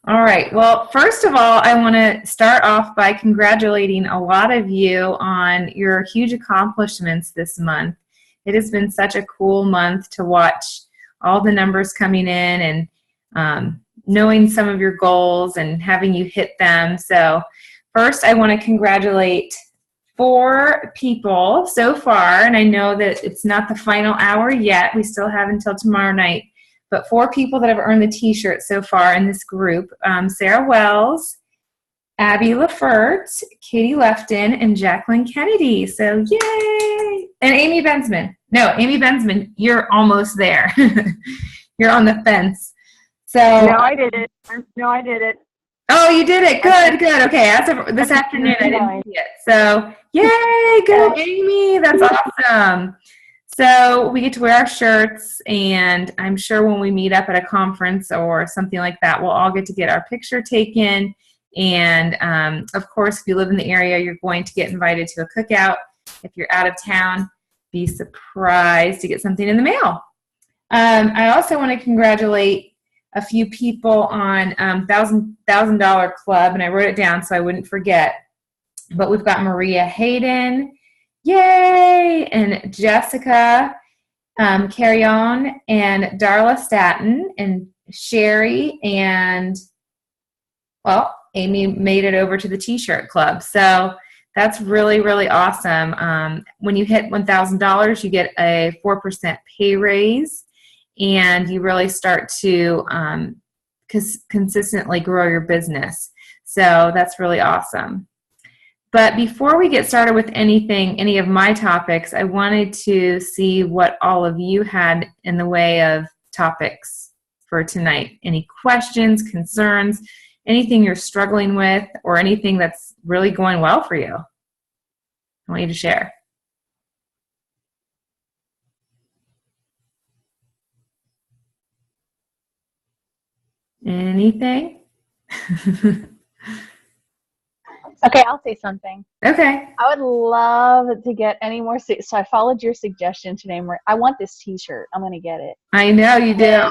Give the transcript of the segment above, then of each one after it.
All right. Well, first of all, I want to start off by congratulating a lot of you on your huge accomplishments this month. It has been such a cool month to watch all the numbers coming in and knowing some of your goals and having you hit them. So first, I want to congratulate 4 people so far, and I know that it's not the final hour yet. We still have until tomorrow night. But 4 people that have earned the T-shirt so far in this group, Sarah Wells, Abby Lafert, Katie Lefton, and Jacqueline Kennedy. So yay! And Amy Bensman. No, Amy Bensman, you're almost there. You're on the fence. So No, I did it. No, I did it. Oh, you did it. Good, good. Okay, as of this afternoon, I didn't see it. So yay, go Amy. That's awesome. So we get to wear our shirts, and I'm sure when we meet up at a conference or something like that, we'll all get to get our picture taken. And, of course, if you live in the area, you're going to get invited to a cookout. If you're out of town, be surprised to get something in the mail. I also want to congratulate a few people on $1,000 Club, and I wrote it down so I wouldn't forget. But we've got Maria Hayden. Yay! And Jessica Carrion and Darla Staton and Sherry and, well, Amy made it over to the T-shirt club. So that's really, really awesome. When you hit $1,000, you get a 4% pay raise, and you really start to consistently grow your business. So that's really awesome. But before we get started with any of my topics, I wanted to see what all of you had in the way of topics for tonight. Any questions, concerns, anything you're struggling with, or anything that's really going well for you? I want you to share. Anything? Okay, I'll say something. Okay. I would love to get any more. So I followed your suggestion today. I want this T-shirt. I'm going to get it. I know you do.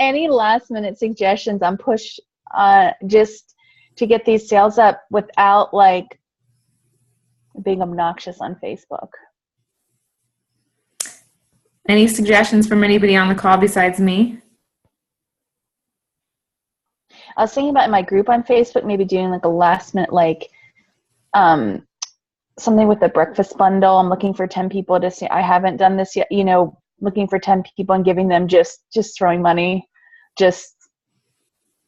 Any last minute suggestions on push just to get these sales up without like being obnoxious on Facebook? Any suggestions from anybody on the call besides me? I was thinking about in my group on Facebook, maybe doing like a last minute, like something with the breakfast bundle. I'm looking for 10 people to see. I haven't done this yet, looking for 10 people and giving them just throwing money, just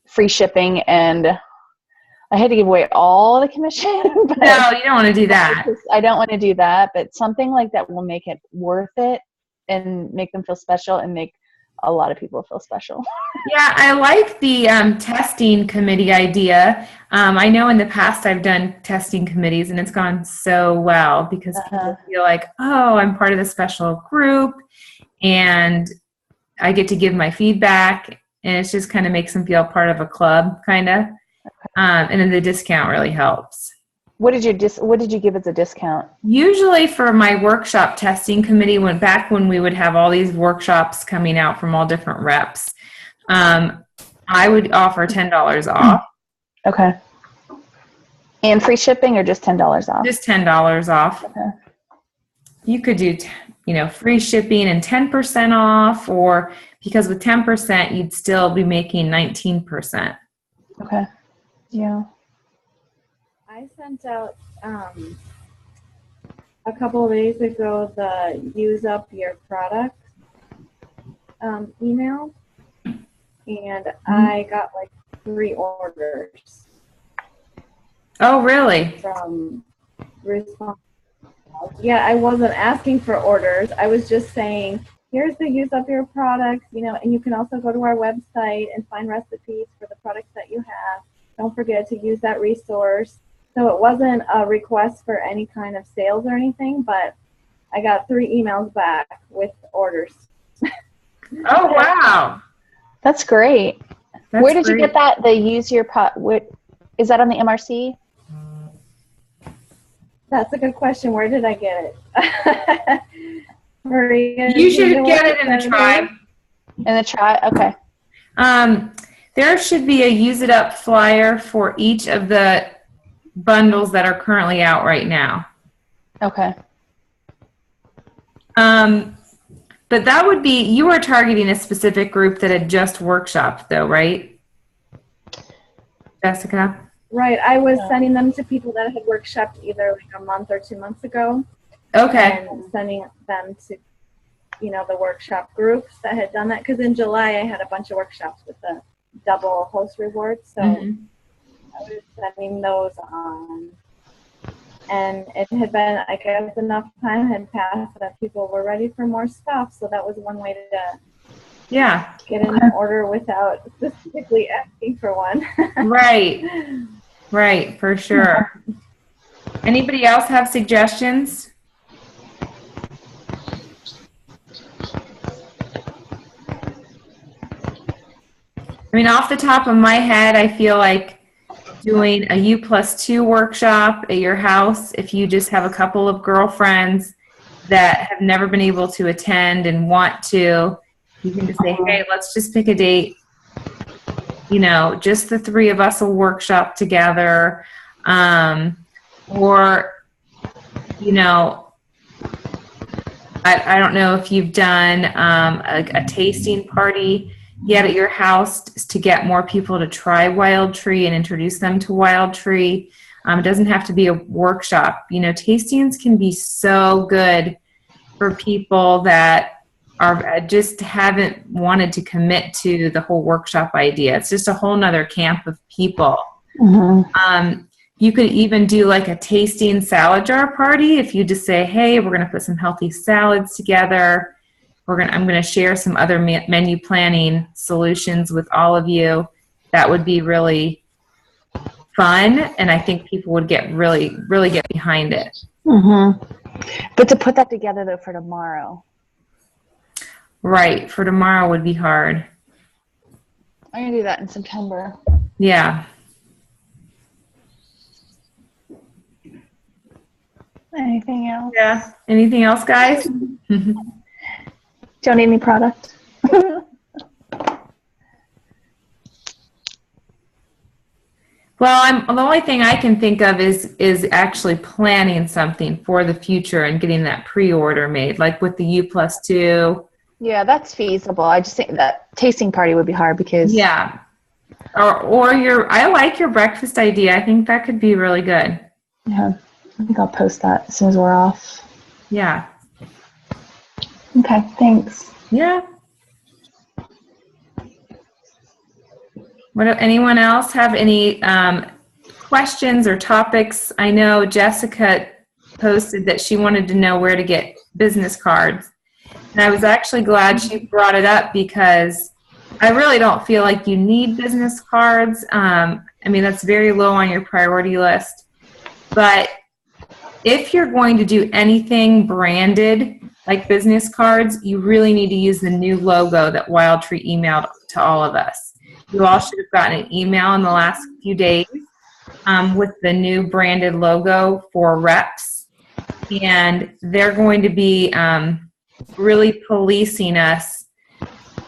free shipping. And I had to give away all the commission. But no, you don't want to do that. I don't want to do that, but something like that will make it worth it and make them feel special and make a lot of people feel special. Yeah, I like the testing committee idea. I know in the past I've done testing committees, and it's gone so well because people feel like, oh, I'm part of the special group, and I get to give my feedback, and it just kind of makes them feel part of a club, kind of. And then the discount really helps. What did you give as a discount? Usually for my workshop testing committee, back when we would have all these workshops coming out from all different reps, I would offer $10 off. Okay. And free shipping or just $10 off? Just $10 off. Okay. You could do, free shipping and 10% off, or because with 10%, you'd still be making 19%. Okay. Yeah. I sent out a couple of days ago the use up your product email, and I got like 3 orders. Oh, really? From response. Yeah, I wasn't asking for orders. I was just saying, here's the use up your product, and you can also go to our website and find recipes for the products that you have. Don't forget to use that resource. So it wasn't a request for any kind of sales or anything, but I got 3 emails back with orders. Oh, wow. That's great. Where did you get that? The use your is that on the MRC? That's a good question. Where did I get it? Maria, you should get it in the tribe. In the tribe? Okay. There should be a use it up flyer for each of the bundles that are currently out right now. Okay. But that would be, you were targeting a specific group that had just workshopped though, right? Jessica? Right. I was sending them to people that had workshopped either like a month or 2 months ago. Okay. And sending them to, the workshop groups that had done that. Because in July, I had a bunch of workshops with the double host rewards. So I was sending those on. And it had been, I guess, enough time had passed that people were ready for more stuff. So that was one way to get an order without specifically asking for one. Right, for sure. Anybody else have suggestions? I mean, off the top of my head, I feel like doing a U+2 workshop at your house, if you just have a couple of girlfriends that have never been able to attend and want to, you can just say, hey, let's just pick a date. Just the three of us will workshop together. Or, I don't know if you've done a tasting party yet at your house to get more people to try Wild Tree and introduce them to Wild Tree. It doesn't have to be a workshop. Tastings can be so good for people that are just haven't wanted to commit to the whole workshop idea. It's just a whole nother camp of people. You could even do like a tasting salad jar party if you just say, hey, we're going to put some healthy salads together. I'm going to share some other menu planning solutions with all of you. That would be really fun, and I think people would get really get behind it. But to put that together though for tomorrow. Right, for tomorrow would be hard. I'm gonna do that in September. Yeah. Anything else? Yeah. Anything else, guys? Don't need any product. Well, the only thing I can think of is actually planning something for the future and getting that pre-order made, like with the U+2. Yeah, that's feasible. I just think that tasting party would be hard because or I like your breakfast idea. I think that could be really good. Yeah, I think I'll post that as soon as we're off. Yeah. Okay, thanks. Yeah. Anyone else have any questions or topics? I know Jessica posted that she wanted to know where to get business cards. And I was actually glad she brought it up because I really don't feel like you need business cards. I mean, that's very low on your priority list. But if you're going to do anything branded like business cards, you really need to use the new logo that Wild Tree emailed to all of us. You all should have gotten an email in the last few days with the new branded logo for reps. And they're going to be really policing us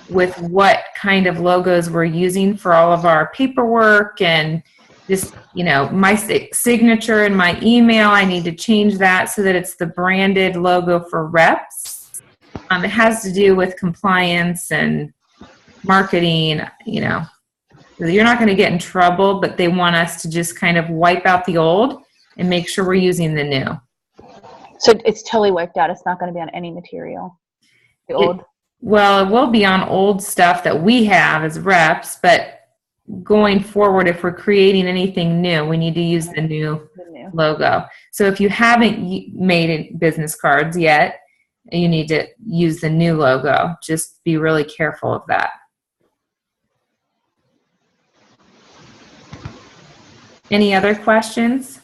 with what kind of logos we're using for all of our paperwork and just, my signature and my email. I need to change that so that it's the branded logo for reps. It has to do with compliance and marketing, You're not going to get in trouble, but they want us to just kind of wipe out the old and make sure we're using the new. So it's totally wiped out. It's not going to be on any material. The old. Well, it will be on old stuff that we have as reps, but going forward, if we're creating anything new, we need to use the new logo. So if you haven't made business cards yet, you need to use the new logo. Just be really careful of that. Any other questions?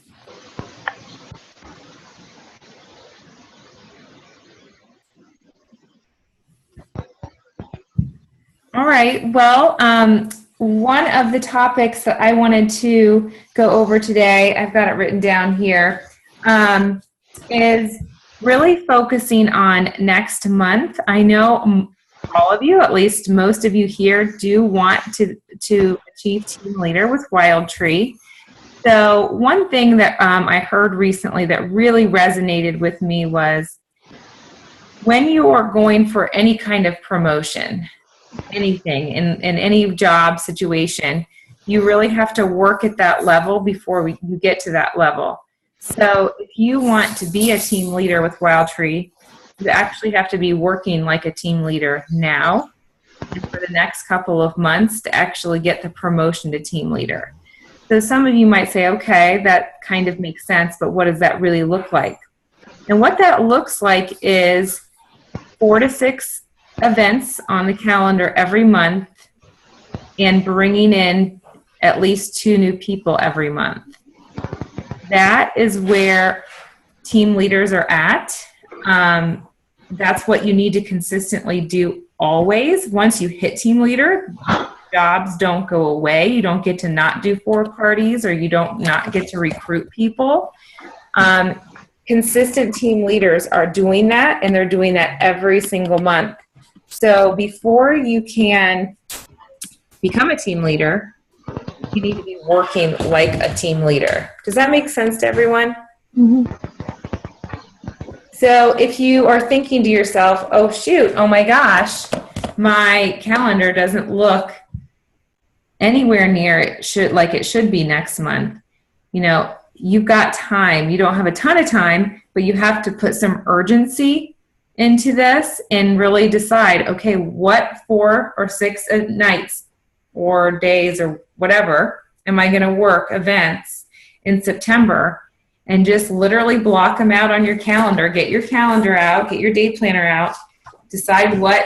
All right. Well, one of the topics that I wanted to go over today, I've got it written down here, is really focusing on next month. I know all of you, at least most of you here, do want to achieve team leader with Wild Tree. So one thing that I heard recently that really resonated with me was when you are going for any kind of promotion, anything in any job situation, you really have to work at that level before you get to that level. So if you want to be a team leader with Wild Tree, you actually have to be working like a team leader now and for the next couple of months to actually get the promotion to team leader. So some of you might say, okay, that kind of makes sense, but what does that really look like? And what that looks like is 4 to 6 events on the calendar every month and bringing in at least 2 new people every month. That is where team leaders are at. That's what you need to consistently do always. Once you hit team leader, jobs don't go away. You don't get to not do 4 parties, or you don't not get to recruit people. Consistent team leaders are doing that, and they're doing that every single month. So before you can become a team leader, you need to be working like a team leader. Does that make sense to everyone? Mm-hmm. So if you are thinking to yourself, oh shoot, oh my gosh, my calendar doesn't look anywhere near it should be next month. You've got time. You don't have a ton of time, but you have to put some urgency into this and really decide, okay, what 4 or 6 nights or days or whatever am I going to work events in September, and just literally block them out on your calendar. Get your calendar out, get your day planner out, decide what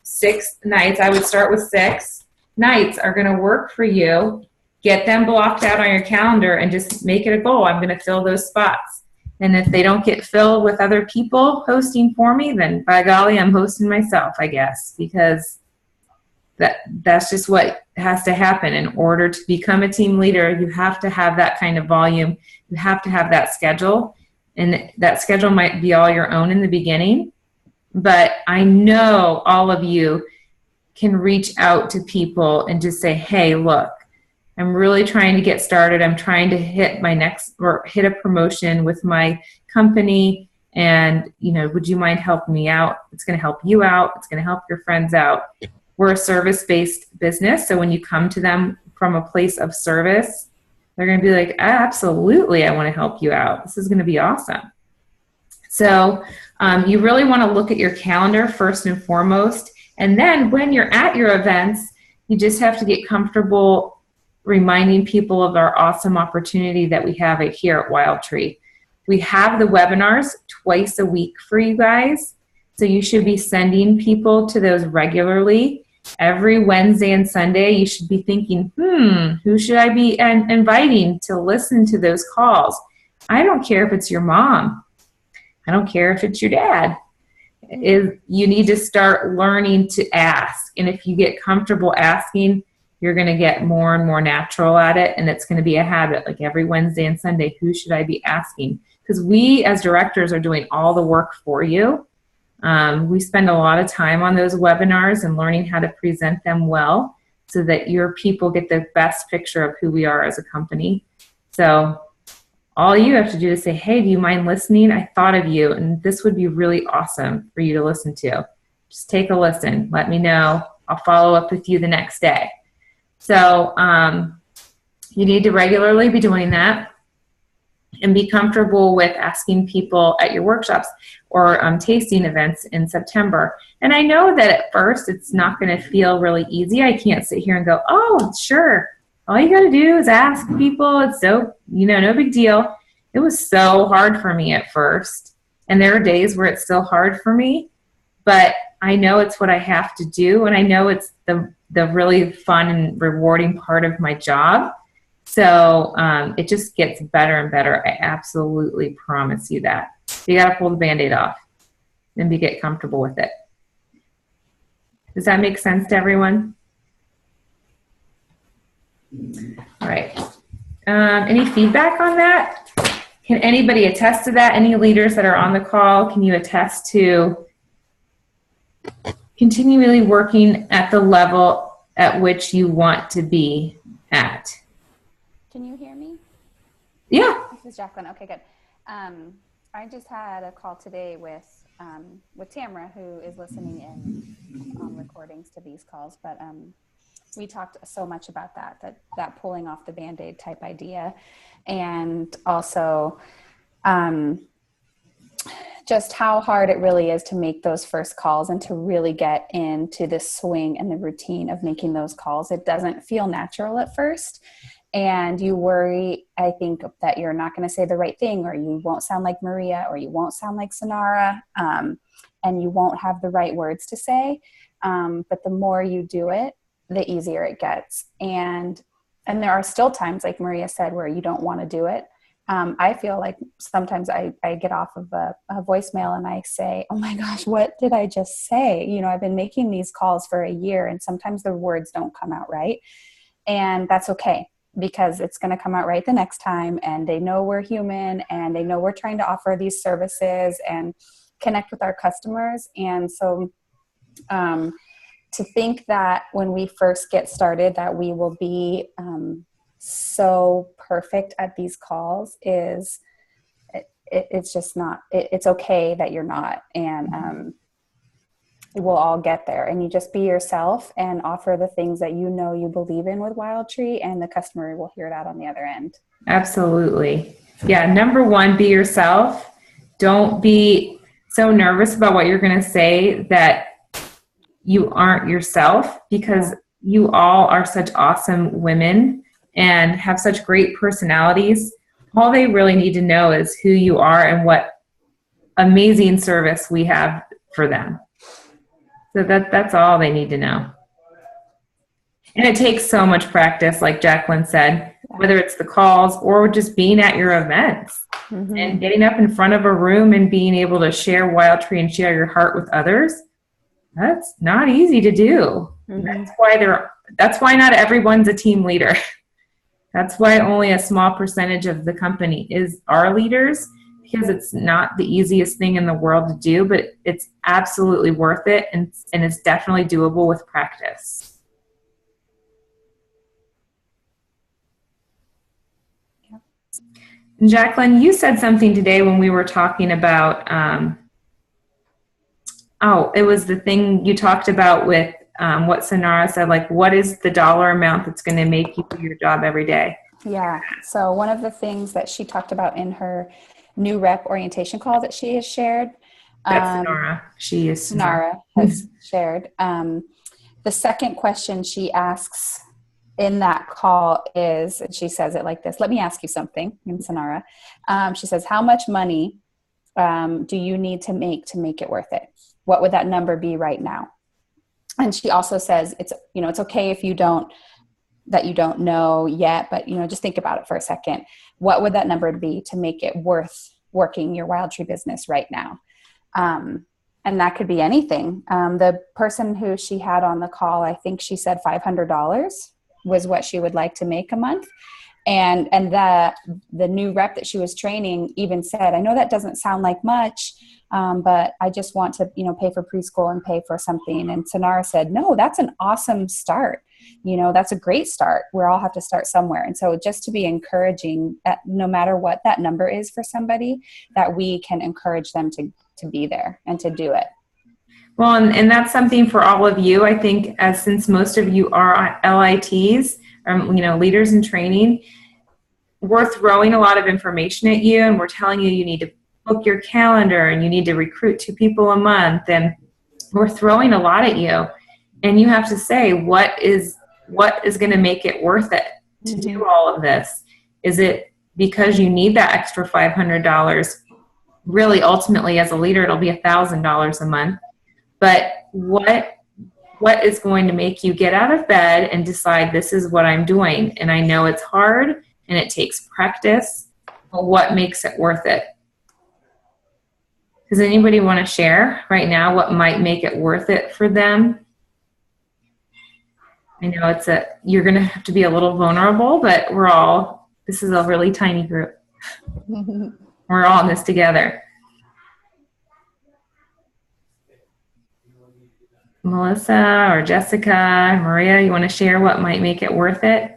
6 nights, I would start with 6 nights, are going to work for you. Get them blocked out on your calendar and just make it a goal. I'm going to fill those spots. And if they don't get filled with other people hosting for me, then by golly, I'm hosting myself, I guess, because that's just what has to happen. In order to become a team leader, you have to have that kind of volume. You have to have that schedule. And that schedule might be all your own in the beginning. But I know all of you can reach out to people and just say, hey, look, I'm really trying to get started. I'm trying to hit a promotion with my company. And, would you mind helping me out? It's going to help you out. It's going to help your friends out. We're a service-based business. So when you come to them from a place of service, they're going to be like, absolutely, I want to help you out. This is going to be awesome. So you really want to look at your calendar first and foremost. And then when you're at your events, you just have to get comfortable reminding people of our awesome opportunity that we have here at Wild Tree. We have the webinars twice a week for you guys. So you should be sending people to those regularly. Every Wednesday and Sunday, you should be thinking, who should I be inviting to listen to those calls? I don't care if it's your mom. I don't care if it's your dad. You need to start learning to ask. And if you get comfortable asking, you're going to get more and more natural at it. And it's going to be a habit. Like every Wednesday and Sunday, who should I be asking? Because we as directors are doing all the work for you. We spend a lot of time on those webinars and learning how to present them well so that your people get the best picture of who we are as a company. So all you have to do is say, hey, do you mind listening? I thought of you, and this would be really awesome for you to listen to. Just take a listen. Let me know. I'll follow up with you the next day. So you need to regularly be doing that and be comfortable with asking people at your workshops or tasting events in September. And I know that at first it's not going to feel really easy. I can't sit here and go, oh, sure. All you got to do is ask people. It's so, no big deal. It was so hard for me at first. And there are days where it's still hard for me, but I know it's what I have to do. And I know it's the really fun and rewarding part of my job. So it just gets better and better. I absolutely promise you that. You got to pull the Band-Aid off and get comfortable with it. Does that make sense to everyone? All right. Any feedback on that? Can anybody attest to that? Any leaders that are on the call, can you attest to continually working at the level at which you want to be at. Can you hear me? Yeah. This is Jacqueline. Okay, good. I just had a call today with Tamara, who is listening in on recordings to these calls, but we talked so much about that pulling off the Band-Aid type idea, and also just how hard it really is to make those first calls and to really get into the swing and the routine of making those calls. It doesn't feel natural at first. And you worry, I think, that you're not going to say the right thing, or you won't sound like Maria, or you won't sound like Sonara, and you won't have the right words to say. But the more you do it, the easier it gets. And there are still times, like Maria said, where you don't want to do it. I feel like sometimes I get off of a voicemail and I say, oh my gosh, what did I just say? You know, I've been making these calls for a year, and sometimes the words don't come out right. And that's okay, because it's going to come out right the next time. And they know we're human, and they know we're trying to offer these services and connect with our customers. And so to think that when we first get started that we will be so perfect at these calls is it's just not. It's okay that you're not. And we'll all get there, and you just be yourself and offer the things that you know you believe in with Wild Tree, and the customer will hear that on the other end. Absolutely. Yeah. Number one, be yourself. Don't be so nervous about what you're going to say that you aren't yourself, because you all are such awesome women and have such great personalities. All they really need to know is who you are and what amazing service we have for them. So that's all they need to know. And it takes so much practice, like Jacqueline said, whether it's the calls or just being at your events and getting up in front of a room and being able to share Wild Tree and share your heart with others. That's not easy to do. That's why not everyone's a team leader. That's why only a small percentage of the company are leaders, because it's not the easiest thing in the world to do, but it's absolutely worth it, and it's definitely doable with practice. And Jacqueline, you said something today when we were talking about, it was the thing you talked about with what Sonara said, like, what is the dollar amount that's going to make you do your job every day? Yeah. So one of the things that she talked about in her new rep orientation call that she has shared. That's Sonara. She is Sonara has shared. The second question she asks in that call is, and she says it like this: let me ask you something, in Sonara. She says, how much money do you need to make it worth it? What would that number be right now? And she also says, it's okay if you don't know yet, but, just think about it for a second. What would that number be to make it worth working your Wild Tree business right now? And that could be anything. The person who she had on the call, I think she said $500 was what she would like to make a month. And the new rep that she was training even said, I know that doesn't sound like much, but I just want to, pay for preschool and pay for something. And Sonara said, no, that's an awesome start. That's a great start. We all have to start somewhere. And so just to be encouraging that no matter what that number is for somebody, that we can encourage them to be there and to do it. Well, and that's something for all of you. I think since most of you are LITs, leaders in training, we're throwing a lot of information at you, and we're telling you need to book your calendar and you need to recruit 2 people a month, and we're throwing a lot at you, and you have to say what is going to make it worth it to do all of this. Is it because you need that extra $500? Really, ultimately, as a leader, it'll be $1,000 a month. But what is going to make you get out of bed and decide this is what I'm doing? And I know it's hard and it takes practice, but what makes it worth it? Does anybody want to share right now what might make it worth it for them? I know you're going to have to be a little vulnerable, but this is a really tiny group. We're all in this together. Melissa or Jessica, Maria, you want to share what might make it worth it?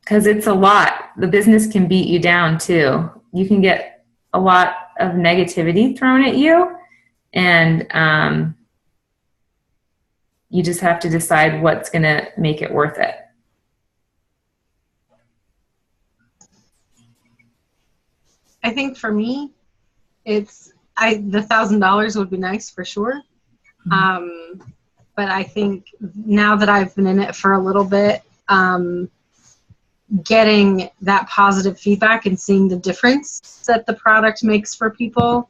Because it's a lot. The business can beat you down too. You can get a lot of negativity thrown at you, and you just have to decide what's going to make it worth it. I think for me, the $1,000 would be nice for sure. But I think now that I've been in it for a little bit, getting that positive feedback and seeing the difference that the product makes for people,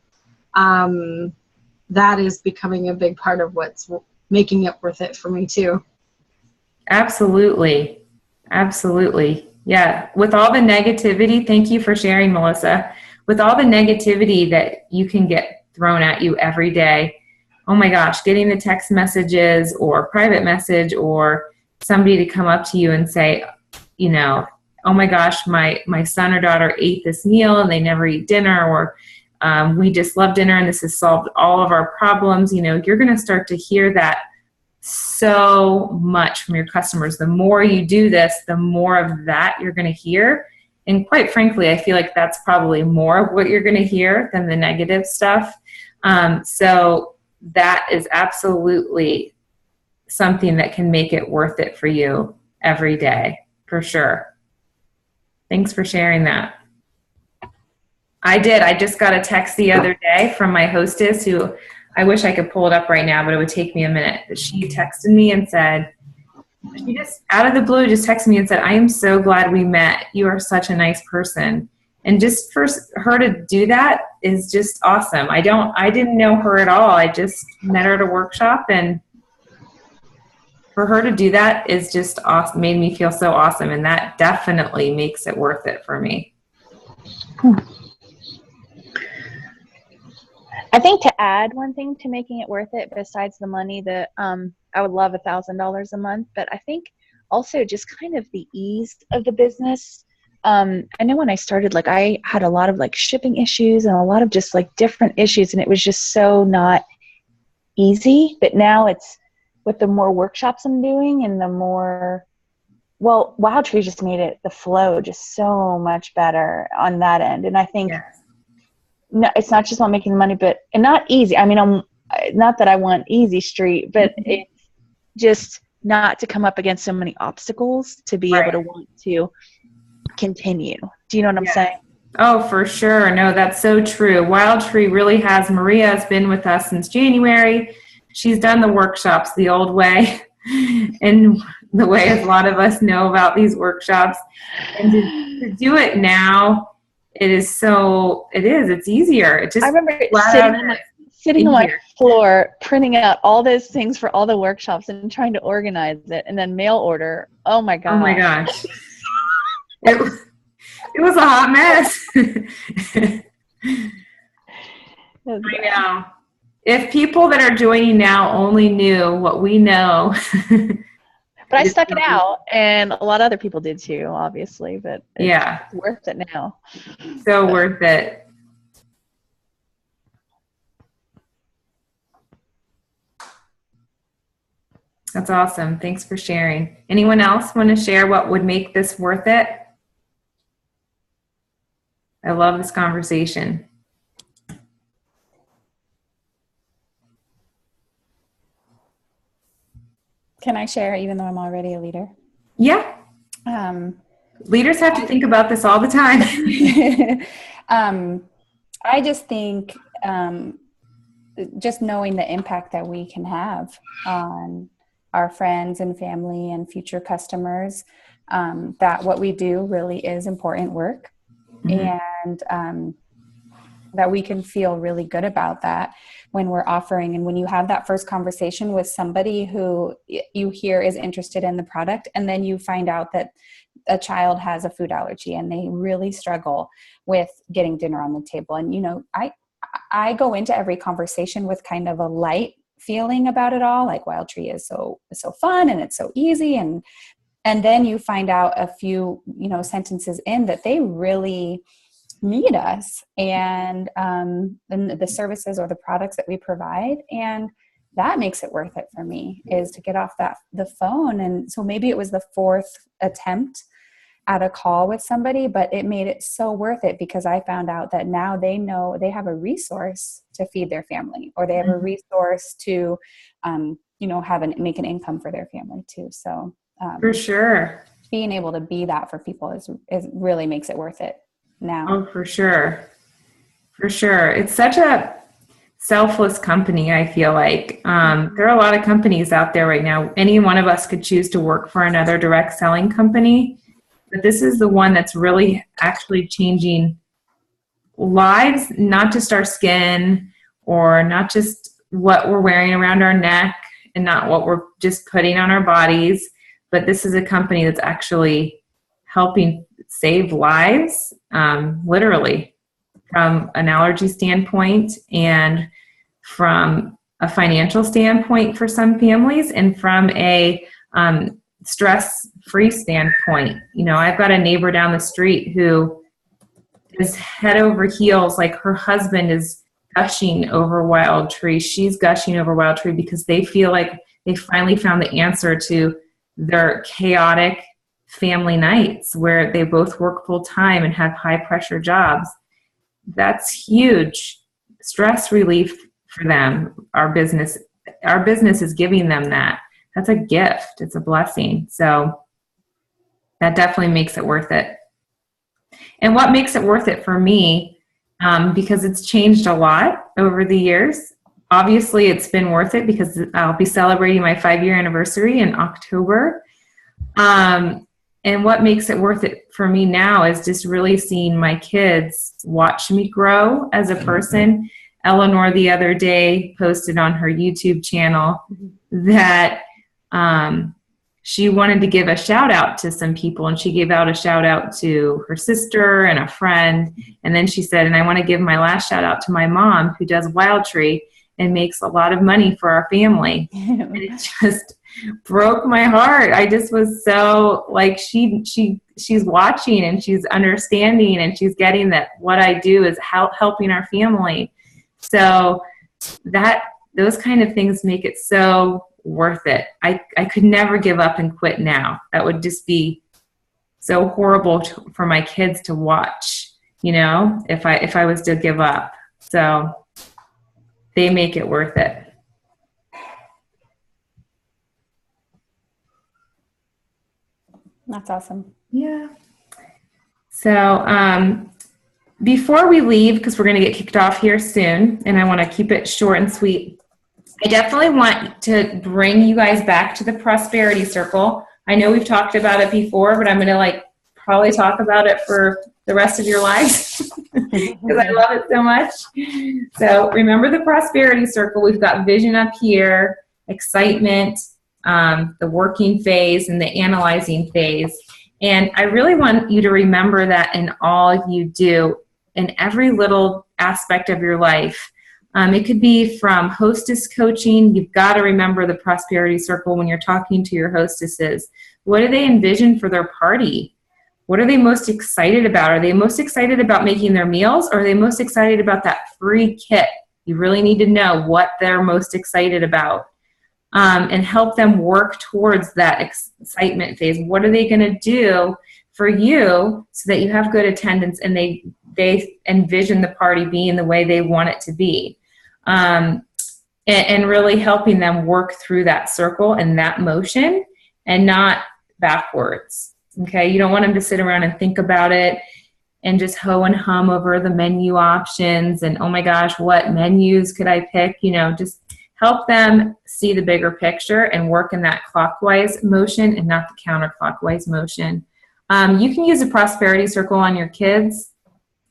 that is becoming a big part of what's making it worth it for me too. Absolutely. Absolutely. Yeah. With all the negativity, thank you for sharing, Melissa. With all the negativity that you can get thrown at you every day, oh my gosh, getting the text messages or private message or somebody to come up to you and say, you know, oh my gosh, my son or daughter ate this meal and they never eat dinner, or we just love dinner and this has solved all of our problems. You know, you're going to start to hear that so much from your customers. The more you do this, the more of that you're going to hear. And quite frankly, I feel like that's probably more of what you're going to hear than the negative stuff. So that is absolutely something that can make it worth it for you every day, for sure. Thanks for sharing that. I did. I just got a text the other day from my hostess, who I wish I could pull it up right now, but it would take me a minute. But she texted me and said, she just out of the blue just texted me and said, I am so glad we met. You are such a nice person. And just for her to do that is just awesome. I didn't know her at all. I just met her at a workshop, and for her to do that is just awesome. Made me feel so awesome. And that definitely makes it worth it for me. I think to add one thing to making it worth it, besides the money, that I would love $1,000 a month, but I think also just kind of the ease of the business. I know when I started, like, I had a lot of like shipping issues and a lot of just like different issues, and it was just so not easy. But now it's, with the more workshops I'm doing and the more, well, Wildtree just made it, the flow just so much better on that end. And I think, no, it's not just about making money, and not easy. I mean, not that I want easy street, but it's just not to come up against so many obstacles to be able to want to continue. Do you know what I'm saying? Oh, for sure. No, that's so true. Wildtree really has. Maria has been with us since January. She's done the workshops the old way and the way a lot of us know about these workshops. And to do it now, it's easier. It just, I remember sitting on my floor, printing out all those things for all the workshops and trying to organize it, and then mail order. Oh my gosh. Oh my gosh. It was a hot mess. I know. If people that are joining now only knew what we know. But I stuck it out, and a lot of other people did too, obviously. But it's worth it now. So worth it. That's awesome. Thanks for sharing. Anyone else want to share what would make this worth it? I love this conversation. Can I share, even though I'm already a leader? Yeah. Leaders have to think about this all the time. I just think just knowing the impact that we can have on our friends and family and future customers, that what we do really is important work, and that we can feel really good about that when we're offering. And when you have that first conversation with somebody who you hear is interested in the product, and then you find out that a child has a food allergy and they really struggle with getting dinner on the table. And, you know, I go into every conversation with kind of a light feeling about it all, like Wildtree is so fun and it's so easy. And then you find out a few, sentences in that they really need us and the services or the products that we provide. And that makes it worth it for me, is to get off the phone. And so maybe it was the fourth attempt at a call with somebody, but it made it so worth it because I found out that now they know they have a resource to feed their family, or they have a resource to, make an income for their family too. So for sure, being able to be that for people is really makes it worth it now. Oh, for sure. For sure. It's such a selfless company, I feel like. There are a lot of companies out there right now. Any one of us could choose to work for another direct selling company, but this is the one that's really actually changing lives, not just our skin or not just what we're wearing around our neck and not what we're just putting on our bodies, but this is a company that's actually helping save lives, literally, from an allergy standpoint and from a financial standpoint for some families, and from a stress-free standpoint. I've got a neighbor down the street who is head over heels, like her husband is gushing over Wild Tree. She's gushing over Wild Tree because they feel like they finally found the answer to their chaotic family nights where they both work full time and have high pressure jobs. That's huge stress relief for them. Our business is giving them that. That's a gift. It's a blessing. So that definitely makes it worth it. And what makes it worth it for me, because it's changed a lot over the years. Obviously, it's been worth it because I'll be celebrating my 5-year anniversary in October. And what makes it worth it for me now is just really seeing my kids watch me grow as a person. Eleanor the other day posted on her YouTube channel that she wanted to give a shout out to some people, and she gave out a shout out to her sister and a friend. And then she said, and I want to give my last shout out to my mom, who does Wild Tree and makes a lot of money for our family. And it just broke my heart. I just was so like, she's watching and she's understanding and she's getting that what I do is helping our family. So those kind of things make it so worth it. I could never give up and quit now. That would just be so horrible for my kids to watch, if I was to give up. So they make it worth it. That's awesome. Yeah. So before we leave, because we're going to get kicked off here soon, and I want to keep it short and sweet, I definitely want to bring you guys back to the prosperity circle. I know we've talked about it before, but I'm going to probably talk about it for the rest of your lives because I love it so much. So remember the prosperity circle. We've got vision up here, excitement, the working phase, and the analyzing phase. And I really want you to remember that in all you do, in every little aspect of your life. It could be from hostess coaching. You've got to remember the prosperity circle when you're talking to your hostesses. What do they envision for their party? What are they most excited about? Are they most excited about making their meals, or are they most excited about that free kit? You really need to know what they're most excited about, and help them work towards that excitement phase. What are they going to do for you so that you have good attendance and they envision the party being the way they want it to be? And really helping them work through that circle and that motion and not backwards. Okay, you don't want them to sit around and think about it and just ho and hum over the menu options and, oh my gosh, what menus could I pick? Just help them see the bigger picture and work in that clockwise motion and not the counterclockwise motion. You can use a prosperity circle on your kids,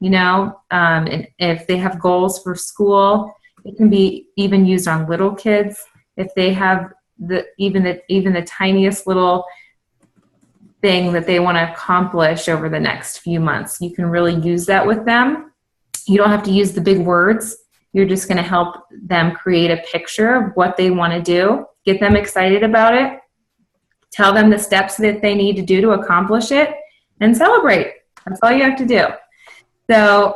and if they have goals for school. It can be even used on little kids if they have even the tiniest little thing that they want to accomplish over the next few months. You can really use that with them. You don't have to use the big words. You're just going to help them create a picture of what they want to do, get them excited about it, tell them the steps that they need to do to accomplish it, and celebrate. That's all you have to do. So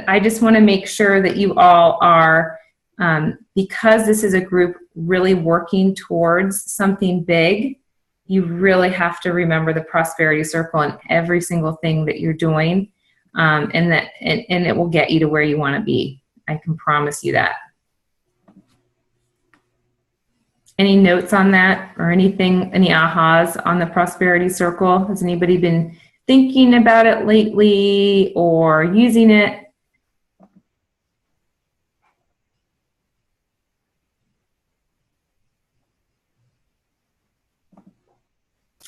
I just want to make sure that you all are because this is a group really working towards something big, you really have to remember the prosperity circle in every single thing that you're doing, and it will get you to where you want to be. I can promise you that. Any notes on that or anything, any ahas on the prosperity circle? Has anybody been thinking about it lately or using it?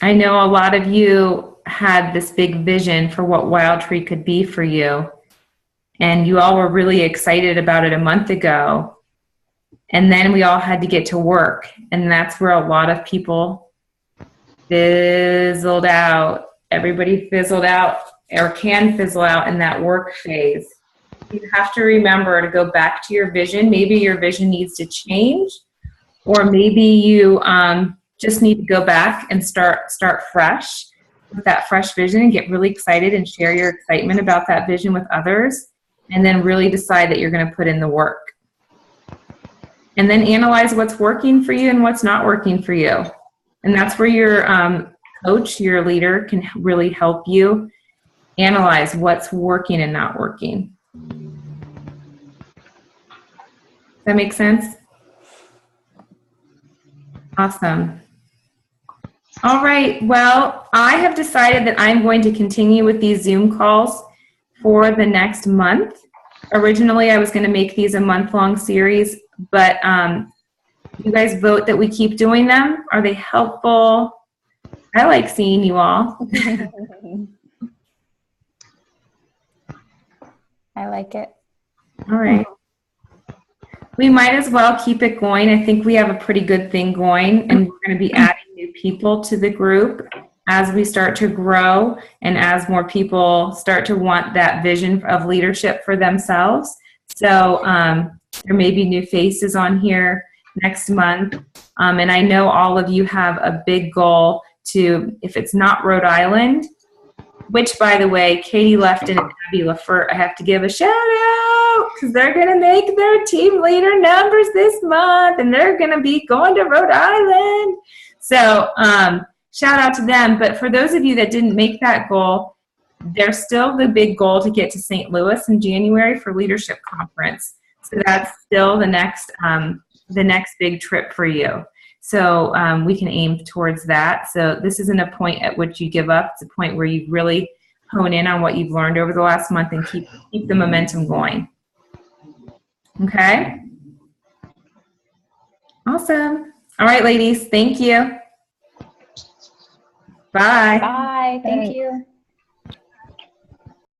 I know a lot of you had this big vision for what Wild Tree could be for you, and you all were really excited about it a month ago. And then we all had to get to work, and that's where a lot of people fizzled out. Everybody fizzled out or can fizzle out in that work phase. You have to remember to go back to your vision. Maybe your vision needs to change, or maybe you just need to go back and start fresh with that fresh vision and get really excited and share your excitement about that vision with others, and then really decide that you're going to put in the work. And then analyze what's working for you and what's not working for you. And that's where your coach, your leader, can really help you analyze what's working and not working. Does that make sense? Awesome. All right. Well, I have decided that I'm going to continue with these Zoom calls for the next month. Originally, I was going to make these a month-long series, but you guys vote that we keep doing them. Are they helpful? I like seeing you all. I like it. All right. We might as well keep it going. I think we have a pretty good thing going, and we're going to be adding new people to the group as we start to grow and as more people start to want that vision of leadership for themselves. So there may be new faces on here next month. And I know all of you have a big goal to, if it's not Rhode Island, which, by the way, Katie Lefton and Abby Lafert, I have to give a shout out because they're going to make their team leader numbers this month, and they're going to be going to Rhode Island. So shout out to them. But for those of you that didn't make that goal, there's still the big goal to get to St. Louis in January for Leadership Conference. So that's still the next big trip for you. So we can aim towards that. So this isn't a point at which you give up. It's a point where you really hone in on what you've learned over the last month and keep the momentum going. Okay? Awesome. All right, ladies. Thank you. Bye. Bye. Thank you.